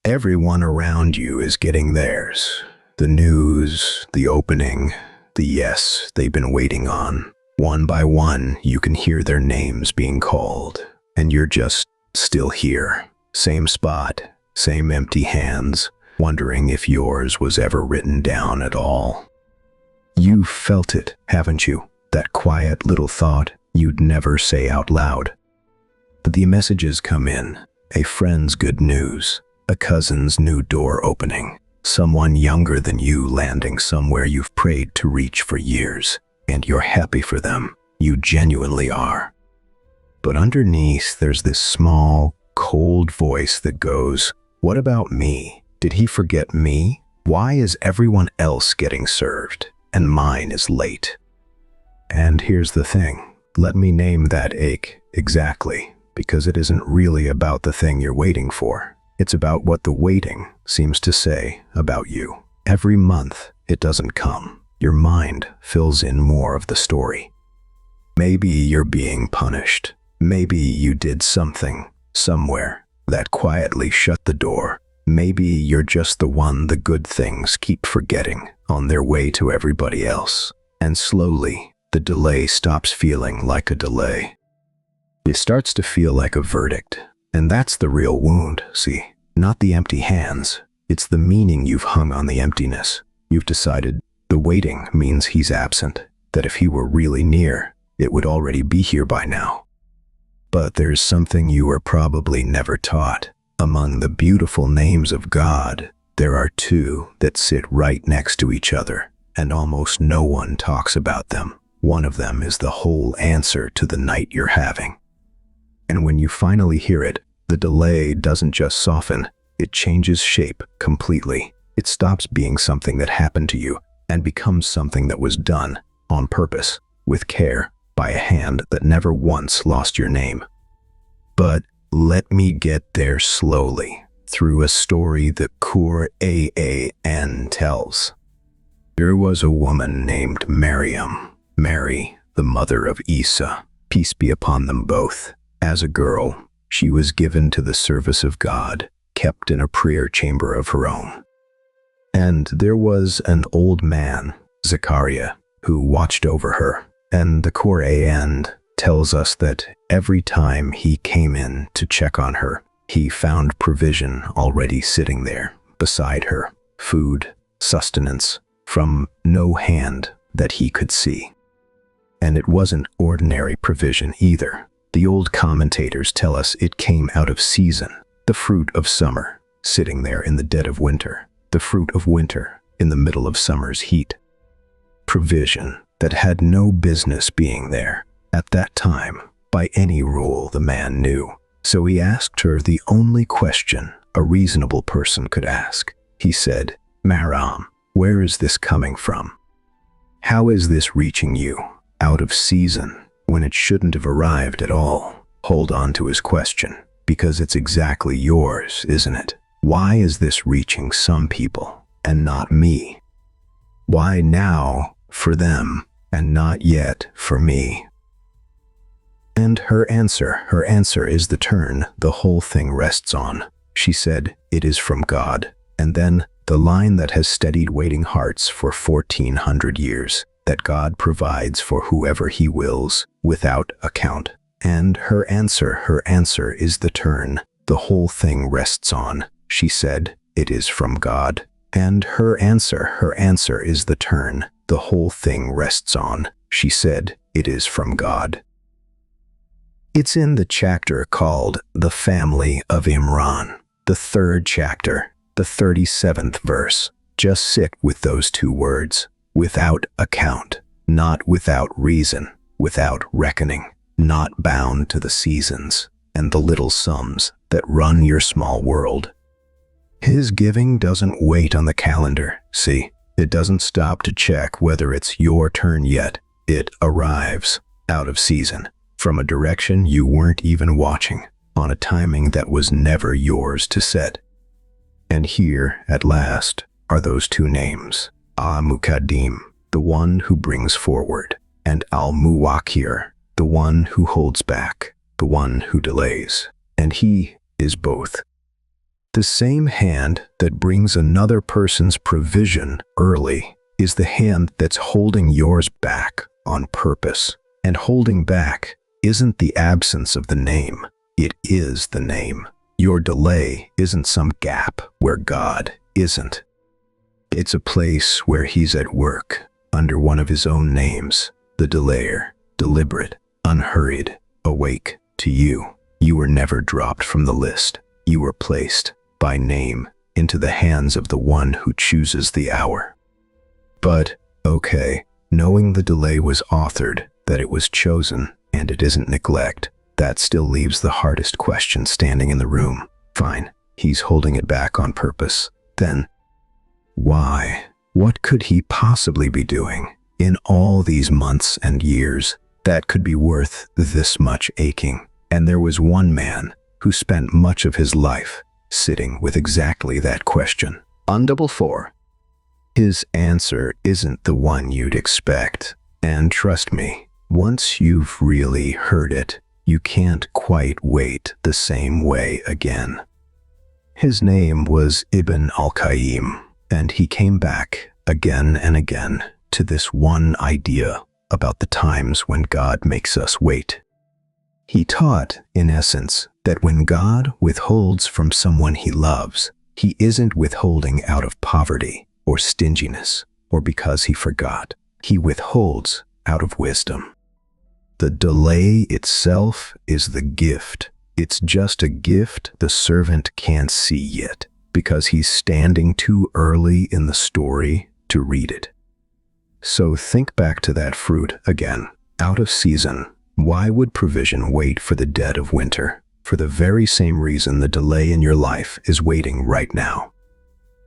Everyone around you is getting theirs. The news, the opening, the yes they've been waiting on. One by one, you can hear their names being called, and you're just still here. Same spot, same empty hands, wondering if yours was ever written down at all. You've felt it, haven't you? That quiet little thought you'd never say out loud. But the messages come in, a friend's good news, a cousin's new door opening, someone younger than you landing somewhere you've prayed to reach for years, and you're happy for them. You genuinely are. But underneath, there's this small, cold voice that goes, "What about me? Did he forget me? Why is everyone else getting served, and mine is late?" And here's the thing. Let me name that ache exactly, because it isn't really about the thing you're waiting for. It's about what the waiting seems to say about you. Every month, it doesn't come. Your mind fills in more of the story. Maybe you're being punished. Maybe you did something, somewhere, that quietly shut the door. Maybe you're just the one the good things keep forgetting on their way to everybody else. And slowly, the delay stops feeling like a delay. It starts to feel like a verdict. And that's the real wound, see? Not the empty hands. It's the meaning you've hung on the emptiness. You've decided the waiting means he's absent, that if he were really near, it would already be here by now. But there's something you were probably never taught. Among the beautiful names of God, there are two that sit right next to each other, and almost no one talks about them. One of them is the whole answer to the night you're having. And when you finally hear it, the delay doesn't just soften, it changes shape completely. It stops being something that happened to you and becomes something that was done on purpose, with care, by a hand that never once lost your name. But let me get there slowly, through a story that Quran tells. There was a woman named Maryam, Mary, the mother of Isa, peace be upon them both. As a girl, she was given to the service of God, kept in a prayer chamber of her own. And there was an old man, Zechariah, who watched over her. And the Quran tells us that every time he came in to check on her, he found provision already sitting there beside her, food, sustenance, from no hand that he could see. And it wasn't ordinary provision either. The old commentators tell us it came out of season, the fruit of summer, sitting there in the dead of winter, the fruit of winter in the middle of summer's heat. Provision that had no business being there at that time by any rule the man knew. So he asked her the only question a reasonable person could ask. He said, "Maram, where is this coming from? How is this reaching you out of season when it shouldn't have arrived at all?" Hold on to his question, because it's exactly yours, isn't it? Why is this reaching some people and not me? Why now for them and not yet for me? And her answer is the turn the whole thing rests on. She said, "It is from God." And then the line that has steadied waiting hearts for 1400 years, that God provides for whoever he wills, without account. And her answer is the turn the whole thing rests on. She said, "It is from God." And her answer is the turn the whole thing rests on. She said, "It is from God." It's in the chapter called The Family of Imran, the 3rd chapter, the 37th verse. Just sit with those two words. Without account, not without reason, without reckoning, not bound to the seasons and the little sums that run your small world. His giving doesn't wait on the calendar, see? It doesn't stop to check whether it's your turn yet. It arrives, out of season, from a direction you weren't even watching, on a timing that was never yours to set. And here, at last, are those two names. Al-Muqaddim, the one who brings forward, and al-Muwakkir, the one who holds back, the one who delays. And he is both. The same hand that brings another person's provision early is the hand that's holding yours back on purpose. And holding back isn't the absence of the name, it is the name. Your delay isn't some gap where God isn't. It's a place where He's at work under one of His own names, the delayer, deliberate, unhurried, awake to you. You were never dropped from the list. You were placed by name into the hands of the one who chooses the hour. But, okay, knowing the delay was authored, that it was chosen, and it isn't neglect, that still leaves the hardest question standing in the room. Fine, He's holding it back on purpose. Then, why? What could He possibly be doing in all these months and years that could be worth this much aching? And there was one man who spent much of his life sitting with exactly that question. On double four. His answer isn't the one you'd expect. And trust me, once you've really heard it, you can't quite wait the same way again. His name was Ibn al-Qayyim, and he came back again and again to this one idea about the times when God makes us wait. He taught, in essence, that when God withholds from someone He loves, He isn't withholding out of poverty or stinginess or because He forgot. He withholds out of wisdom. The delay itself is the gift. It's just a gift the servant can't see yet because he's standing too early in the story to read it. So think back to that fruit again. Out of season. Why would provision wait for the dead of winter? For the very same reason the delay in your life is waiting right now.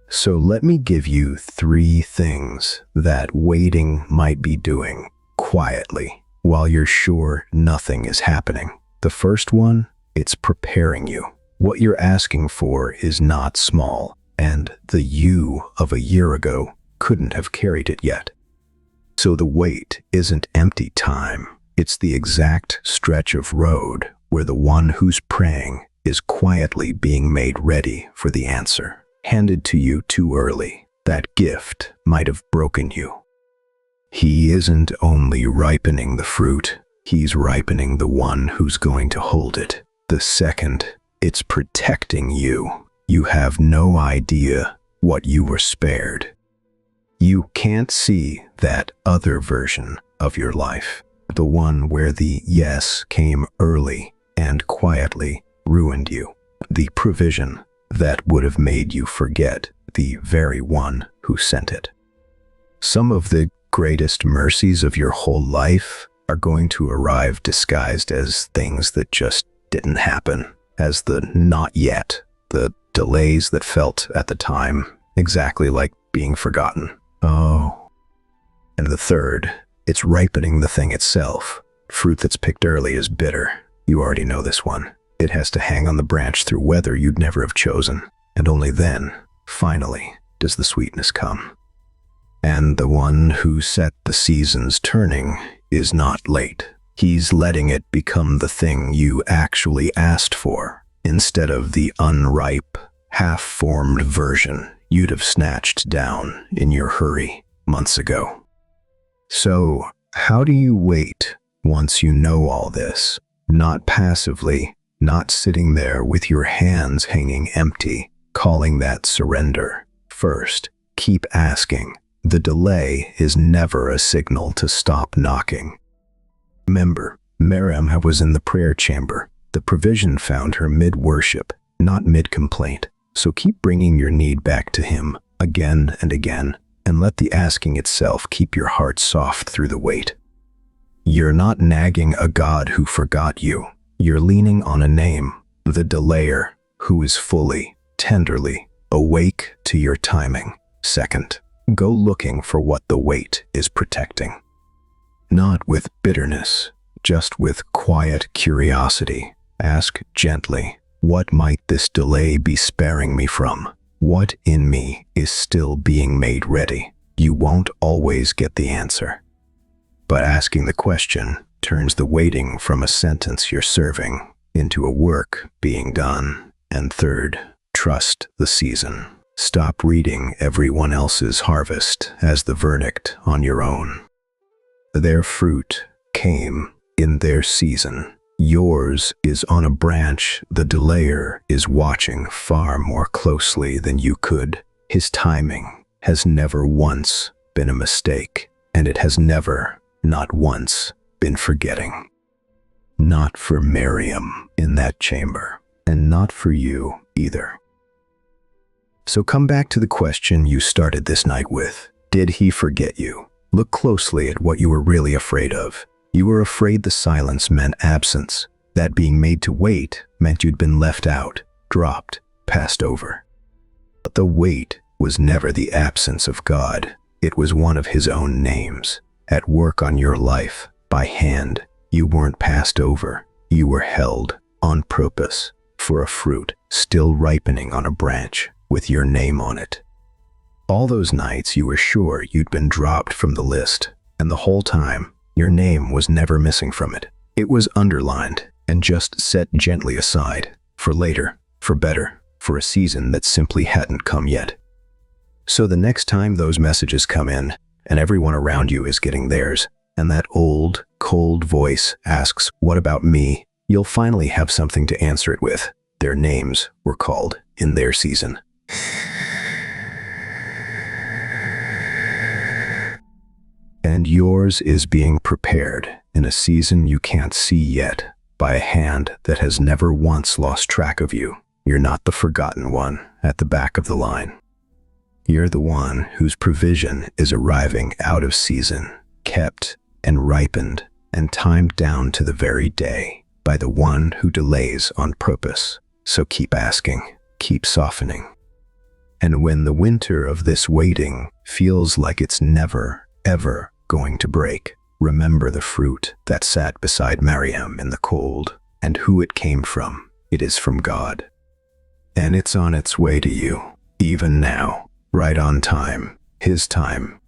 So let me give you 3 things that waiting might be doing quietly while you're sure nothing is happening. The first one, it's preparing you. What you're asking for is not small, and the you of a year ago couldn't have carried it yet. So the wait isn't empty time. It's the exact stretch of road where the one who's praying is quietly being made ready for the answer. Handed to you too early, that gift might have broken you. He isn't only ripening the fruit, He's ripening the one who's going to hold it. The second, it's protecting you. You have no idea what you were spared. You can't see that other version of your life. The one where the yes came early and quietly ruined you. The provision that would have made you forget the very one who sent it. Some of the greatest mercies of your whole life are going to arrive disguised as things that just didn't happen, as the not yet, the delays that felt at the time exactly like being forgotten. Oh. And the third, it's ripening the thing itself. Fruit that's picked early is bitter. You already know this one. It has to hang on the branch through weather you'd never have chosen. And only then, finally, does the sweetness come. And the one who set the seasons turning is not late. He's letting it become the thing you actually asked for, instead of the unripe, half-formed version you'd have snatched down in your hurry months ago. So, how do you wait once you know all this? Not passively, not sitting there with your hands hanging empty, calling that surrender. First, keep asking. The delay is never a signal to stop knocking. Remember, Miriam was in the prayer chamber. The provision found her mid-worship, not mid-complaint. So keep bringing your need back to Him again and again, and let the asking itself keep your heart soft through the wait. You're not nagging a God who forgot you. You're leaning on a name, the delayer, who is fully, tenderly, awake to your timing. Second, go looking for what the wait is protecting. Not with bitterness, just with quiet curiosity. Ask gently, what might this delay be sparing me from? What in me is still being made ready? You won't always get the answer. But asking the question turns the waiting from a sentence you're serving into a work being done. And third, Trust the season. Stop reading everyone else's harvest as the verdict on your own. Their fruit came in their season. Yours is on a branch the delayer is watching far more closely than you could. His timing has never once been a mistake, and it has never, not once, been forgetting. Not for Miriam in that chamber, and not for you either. So come back to the question you started this night with. Did he forget you? Look closely at what you were really afraid of. You were afraid the silence meant absence. That being made to wait meant you'd been left out, dropped, passed over. But the wait was never the absence of God. It was one of his own names. At work on your life, by hand, you weren't passed over. You were held, on purpose, for a fruit still ripening on a branch with your name on it. All those nights you were sure you'd been dropped from the list, and the whole time, your name was never missing from it. It was underlined and just set gently aside, for later, for better, for a season that simply hadn't come yet. So the next time those messages come in, and everyone around you is getting theirs, and that old, cold voice asks, "What about me?" you'll finally have something to answer it with. Their names were called in their season. And yours is being prepared in a season you can't see yet, by a hand that has never once lost track of you. You're not the forgotten one at the back of the line. You're the one whose provision is arriving out of season, kept and ripened and timed down to the very day by the one who delays on purpose. So keep asking, keep softening. And when the winter of this waiting feels like it's never, ever going to break, remember the fruit that sat beside Maryam in the cold and who it came from. It is from God. And it's on its way to you, even now, right on time, his time,